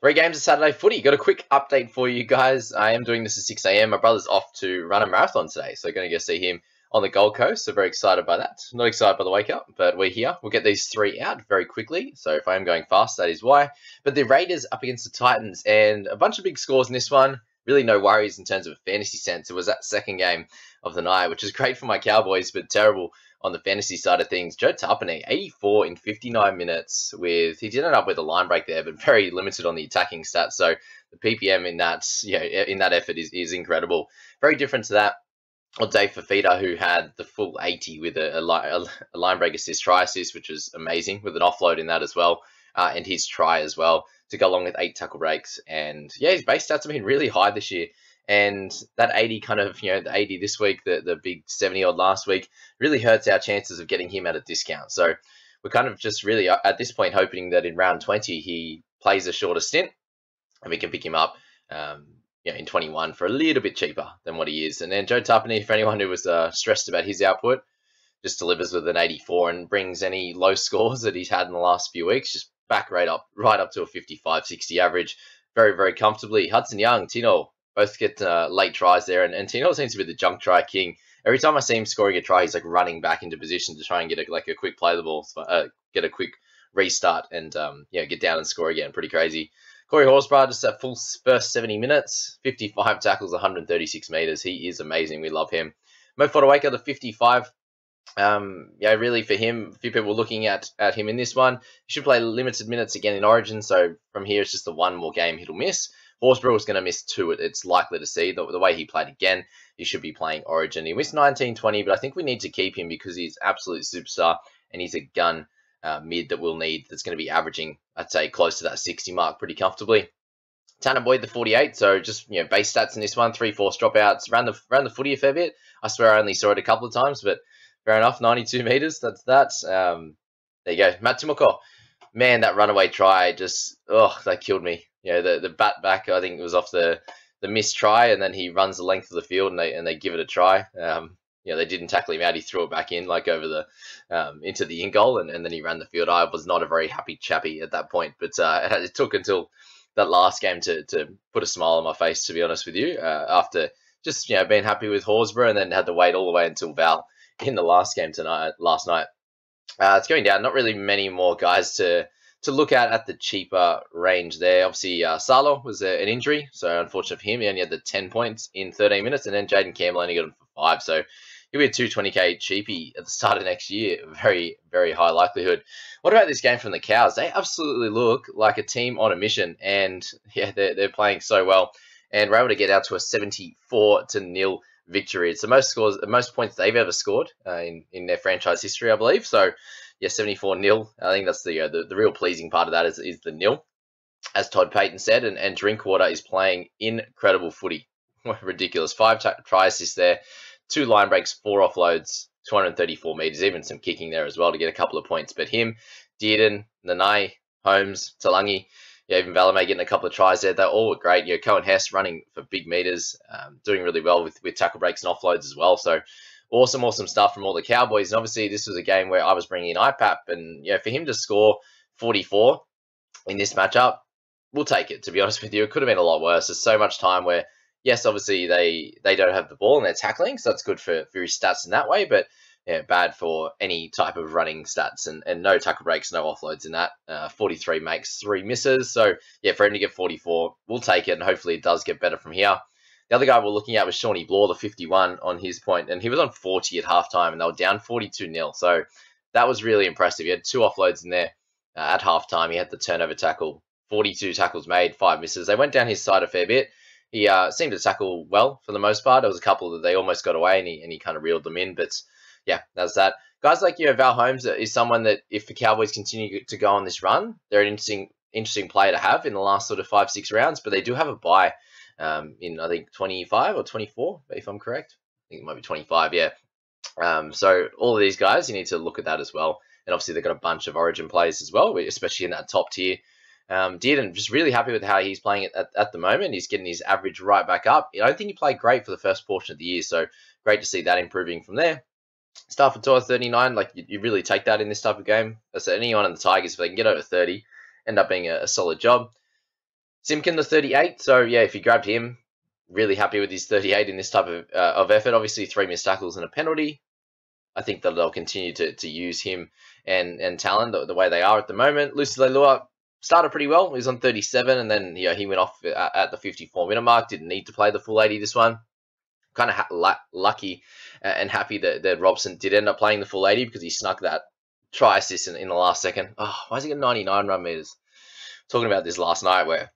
Three games of Saturday footy. Got a quick update for you guys. I am doing this at 6 a.m. My brother's off to run a marathon today, so going to go see him on the Gold Coast. So very excited by that. Not excited by the wake up, but we're here. We'll get these three out very quickly. So if I am going fast, that is why. But the Raiders up against the Titans, and a bunch of big scores in this one. Really no worries in terms of a fantasy sense. It was that second game of the night, which is great for my Cowboys, but terrible on the fantasy side of things. Joe Tapine, 84 in 59 minutes. He did end up with a line break there, but very limited on the attacking stats. So the PPM in that effort is incredible. Very different to that of Dave Fafita, who had the full 80 with a line break assist, try assist, which was amazing, with an offload in that as well, and his try as well, to go along with 8 tackle breaks. And yeah, his base stats have been really high this year. And that 80 kind of, the 80 this week, the big 70 odd last week, really hurts our chances of getting him at a discount. So we're kind of just really at this point hoping that in round 20 he plays a shorter stint and we can pick him up in 21 for a little bit cheaper than what he is. And then Joe Tapine, for anyone who was stressed about his output, just delivers with an 84 and brings any low scores that he's had in the last few weeks just back right up to a 55, 60 average very, very comfortably. Hudson Young, Tino, both get late tries there, and Tino seems to be the junk try king. Every time I see him scoring a try, he's like running back into position to try and get a quick play the ball, get a quick restart, and get down and score again. Pretty crazy. Corey Horsburgh, just that full first 70 minutes, 55 tackles, 136 meters. He is amazing. We love him. Mo Fotuaika, the 55. Really for him, a few people looking at him in this one. He should play limited minutes again in Origin, so from here it's just the one more game he'll miss. Horsburgh is going to miss 2. It's likely to see the way he played again. He should be playing Origin. He missed 19-20, but I think we need to keep him because he's absolute superstar and he's a gun mid that we'll need. That's going to be averaging, I'd say, close to that 60 mark pretty comfortably. Tanner Boyd, the 48. So just base stats in this one: 3 forced dropouts. Ran the footy a fair bit. I swear I only saw it a couple of times, but fair enough. 92 meters. That's that. There you go. Matt Timoko. Man, that runaway try just that killed me. The bat back, I think it was off the missed try, and then he runs the length of the field and they give it a try. They didn't tackle him out. He threw it back in like over the into the in goal, and then he ran the field. I was not a very happy chappy at that point, but it took until that last game to put a smile on my face, to be honest with you, after just being happy with Horsburgh, and then had to wait all the way until Val in the last game last night. It's going down. Not really many more guys to look at the cheaper range there. Obviously, Salo was an injury, so unfortunate for him. He only had the 10 points in 13 minutes, and then Jaden Campbell only got him for 5. So he'll be a 220k cheapie at the start of next year. Very, very high likelihood. What about this game from the Cows? They absolutely look like a team on a mission, and they're playing so well, and we're able to get out to a 74-0 victory. It's the most points they've ever scored in their franchise history, I believe. So, 74-0. I think that's the real pleasing part of that is the nil, as Todd Payton said. And Drinkwater is playing incredible footy. Ridiculous. 5 try assists there, 2 line breaks, 4 offloads, 234 meters, even some kicking there as well to get a couple of points. But him, Dearden, Nanai, Holmes, Talangi, even Valamay getting a couple of tries there. They all were great. Cohen Hess running for big meters, doing really well with tackle breaks and offloads as well. So awesome stuff from all the Cowboys. And obviously this was a game where I was bringing in IPAP, and for him to score 44 in this matchup, we'll take it, to be honest with you. It could have been a lot worse. There's so much time where, yes, obviously they don't have the ball and they're tackling, so that's good for his stats in that way, but bad for any type of running stats, and no tackle breaks, no offloads in that. 43 makes 3 misses. So, for him to get 44, we'll take it, and hopefully it does get better from here. The other guy we're looking at was Shawnee Bloor, the 51 on his point, and he was on 40 at halftime, and they were down 42-0. So that was really impressive. He had 2 offloads in there at halftime. He had the turnover tackle, 42 tackles made, 5 misses. They went down his side a fair bit. He seemed to tackle well for the most part. There was a couple that they almost got away, and he kind of reeled them in. But that's that. Guys like Val Holmes is someone that, if the Cowboys continue to go on this run, they're an interesting player to have in the last sort of 5-6 rounds. But they do have a bye in, I think, 25 or 24, if I'm correct. I think it might be 25, so all of these guys, you need to look at that as well. And obviously they've got a bunch of Origin players as well, especially in that top tier. Dearden, just really happy with how he's playing it at the moment. He's getting his average right back up. I don't think he played great for the first portion of the year, so great to see that improving from there. Stafford Toa 39, you really take that in this type of game. So anyone in the Tigers, if they can get over 30, end up being a solid job. Simkin, the 38. So, yeah, if you grabbed him, really happy with his 38 in this type of effort. Obviously, 3 missed tackles and a penalty. I think that they'll continue to use him and Talon the way they are at the moment. Lucy Leilua started pretty well. He was on 37, and then he went off at the 54-minute mark. Didn't need to play the full 80 this one. Kind of lucky and happy that Robson did end up playing the full 80 because he snuck that try assist in the last second. Oh, why is he got 99 run meters? Talking about this last night where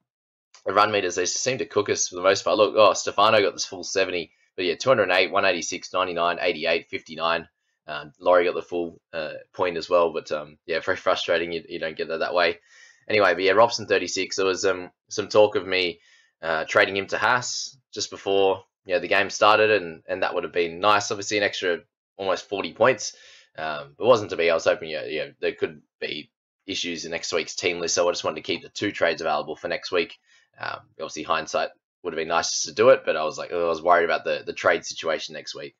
the run meters, they seem to cook us for the most part. Look, Stefano got this full 70, but yeah, 208, 186, 99, 88, 59. Laurie got the full point as well, but yeah, very frustrating. You don't get that way. Anyway, but yeah, Robson 36. There was some talk of me trading him to Haas just before the game started, and that would have been nice. Obviously, an extra almost 40 points. But it wasn't to be. I was hoping there could be issues in next week's team list, so I just wanted to keep the 2 trades available for next week. Obviously, hindsight would have been nice to do it, but I was worried about the trade situation next week.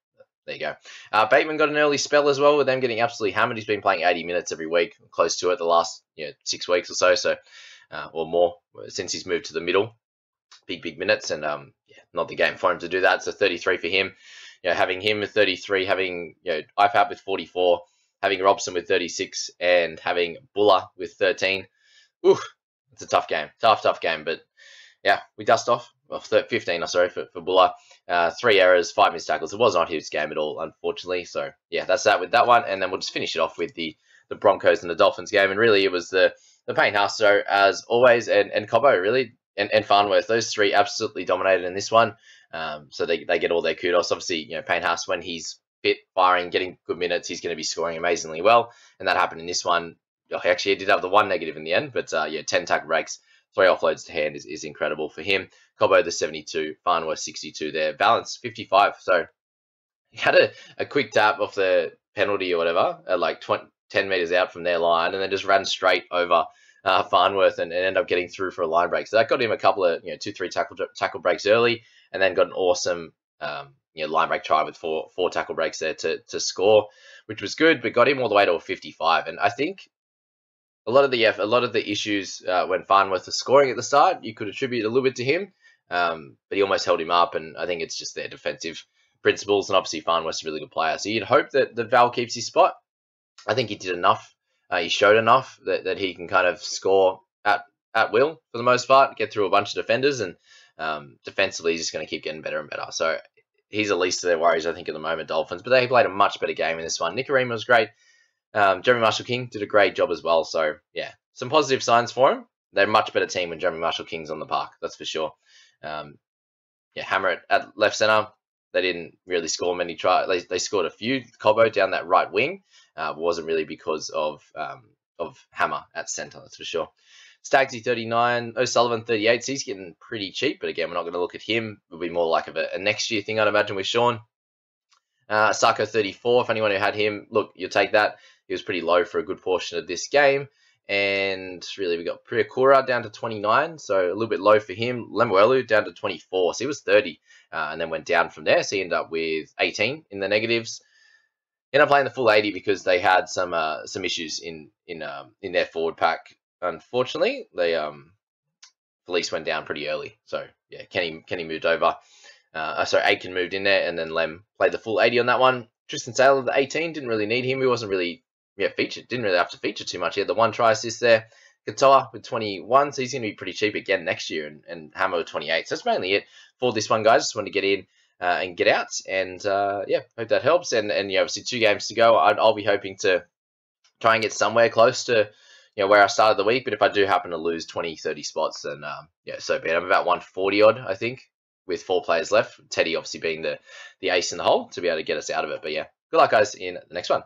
There you go. Bateman got an early spell as well with them getting absolutely hammered. He's been playing 80 minutes every week, close to it the last 6 weeks or so, or more since he's moved to the middle. Big minutes, and not the game for him to do that. So 33 for him. Having him with 33, having IPAP with 44, having Robson with 36, and having Buller with 13. Ooh, it's a tough game. Tough game, but yeah, we dust off. Well, 15, sorry, for Buller. 3 errors, 5 missed tackles. It was not his game at all, unfortunately. So, yeah, that's that with that one. And then we'll just finish it off with the Broncos and the Dolphins game. And really, it was the Payne Haas, as always, and Cobbo, really, and Farnworth. Those 3 absolutely dominated in this one. So they get all their kudos. Obviously, Payne Haas, when he's fit, firing, getting good minutes, he's going to be scoring amazingly well. And that happened in this one. Actually, he did have the 1 negative in the end, but 10 tackle breaks. 3 offloads to hand is incredible for him. Cobbo, the 72, Farnworth 62 there. Balance 55. So he had a quick tap off the penalty or whatever, at like 10 meters out from their line, and then just ran straight over Farnworth and ended up getting through for a line break. So that got him a couple of 2-3 tackle breaks early, and then got an awesome line break try with four tackle breaks there to score, which was good, but got him all the way to a 55. And I think a lot of the issues when Farnworth was scoring at the start, you could attribute a little bit to him, but he almost held him up, and I think it's just their defensive principles, and obviously Farnworth's a really good player. So you'd hope that Val keeps his spot. I think he did enough. He showed enough that he can kind of score at will for the most part, get through a bunch of defenders, and defensively he's just going to keep getting better and better. So he's the least of their worries, I think, at the moment, Dolphins. But they played a much better game in this one. Nikorima was great. Jeremy Marshall-King did a great job as well. So, yeah, some positive signs for him. They're a much better team when Jeremy Marshall-King's on the park, that's for sure. Hammer at left centre. They didn't really score many tries. They scored a few. Cobbo down that right wing. Wasn't really because of Hammer at centre, that's for sure. Stagsy 39, O'Sullivan 38. So he's getting pretty cheap, but again, we're not going to look at him. It'll be more like a next year thing, I'd imagine, with Sean. Sako 34. If anyone who had him, look, you'll take that. He was pretty low for a good portion of this game. And really, we got Priakura down to 29, so a little bit low for him. Lemuelu down to 24, so he was 30, and then went down from there. So he ended up with 18 in the negatives. Ended up playing the full 80 because they had some issues in their forward pack. Unfortunately, they Felice went down pretty early. So yeah, Kenny moved over. Aiken moved in there, and then Lem played the full 80 on that one. Tristan Saylor, the 18, didn't really need him. He wasn't really featured. Didn't really have to feature too much. He had the 1 try assist there. Katoa with 21, so he's going to be pretty cheap again next year, and Hammer with 28. So that's mainly it for this one, guys. Just wanted to get in and get out, and hope that helps. And obviously 2 games to go. I'll be hoping to try and get somewhere close to where I started the week. But if I do happen to lose 20, 30 spots, then so be it. I'm about 140 odd, I think, with 4 players left. Teddy obviously being the ace in the hole to be able to get us out of it. But yeah, good luck, guys, in the next one.